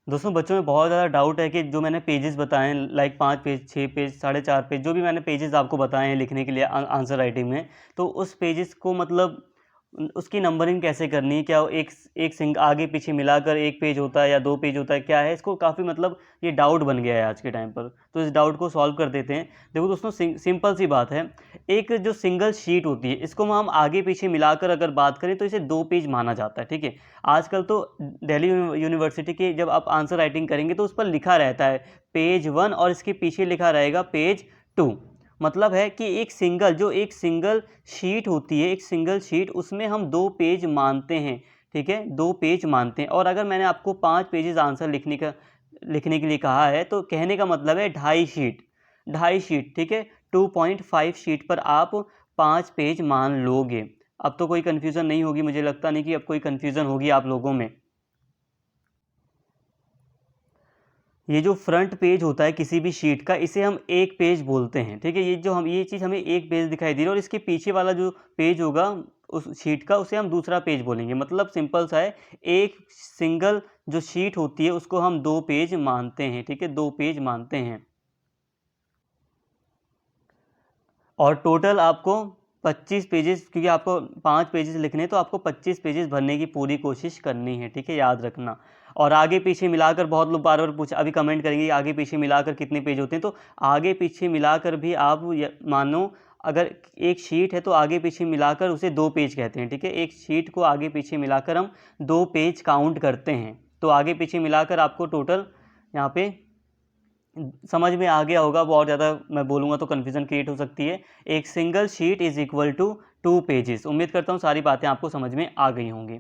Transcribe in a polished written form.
दोस्तों बच्चों में बहुत ज़्यादा डाउट है कि जो मैंने पेजेस बताए हैं, लाइक 5 पेज, 6 पेज, 4.5 पेज, जो भी मैंने पेजेस आपको बताए हैं लिखने के लिए आंसर राइटिंग में, तो उस पेजेस को मतलब उसकी नंबरिंग कैसे करनी है, क्या एक एक सिंग आगे पीछे मिलाकर एक पेज होता है या 2 पेज होता है, क्या है, इसको काफ़ी मतलब ये डाउट बन गया है आज के टाइम पर। तो इस डाउट को सॉल्व कर देते हैं। देखो दोस्तों, सिंपल सी बात है, एक जो सिंगल शीट होती है इसको हम आगे पीछे मिलाकर अगर बात करें तो इसे 2 पेज माना जाता है, ठीक है। आजकल तो दिल्ली यूनिवर्सिटी के जब आप आंसर राइटिंग करेंगे तो उस पर लिखा रहता है पेज 1 और इसके पीछे लिखा रहेगा पेज 2। मतलब है कि एक सिंगल शीट होती है, एक सिंगल शीट, उसमें हम 2 पेज मानते हैं, ठीक है, 2 पेज मानते हैं। और अगर मैंने आपको 5 पेजेस आंसर लिखने के लिए कहा है तो कहने का मतलब है 2.5 शीट, ठीक है, 2.5 शीट पर आप 5 पेज मान लोगे। अब तो कोई कन्फ्यूज़न नहीं होगी, मुझे लगता नहीं कि अब कोई कन्फ्यूज़न होगी आप लोगों में। ये जो फ्रंट पेज होता है किसी भी शीट का, इसे हम एक पेज बोलते हैं, ठीक है। ये चीज़ हमें एक पेज दिखाई दे रही है और इसके पीछे वाला जो पेज होगा उस शीट का, उसे हम दूसरा पेज बोलेंगे। मतलब सिंपल सा है, एक सिंगल जो शीट होती है उसको हम 2 पेज मानते हैं, ठीक है, 2 पेज मानते हैं। और टोटल आपको 25 पेजेस, क्योंकि आपको 5 पेजेस लिखने हैं तो आपको 25 पेजेस भरने की पूरी कोशिश करनी है, ठीक है, याद रखना। और आगे पीछे मिलाकर बहुत लोग बार बार पूछ अभी कमेंट करेंगे आगे पीछे मिलाकर कितने पेज होते हैं, तो आगे पीछे मिलाकर भी आप मानो, अगर एक शीट है तो आगे पीछे मिलाकर उसे 2 पेज कहते हैं, ठीक है। एक शीट को आगे पीछे मिलाकर हम 2 पेज काउंट करते हैं। तो आगे पीछे मिलाकर आपको टोटल यहाँ पे समझ में आ गया होगा। बहुत ज़्यादा मैं बोलूँगा तो कन्फ्यूज़न क्रिएट हो सकती है। एक single sheet is equal to 2 pages. उम्मीद करता हूँ सारी बातें आपको समझ में आ गई होंगी।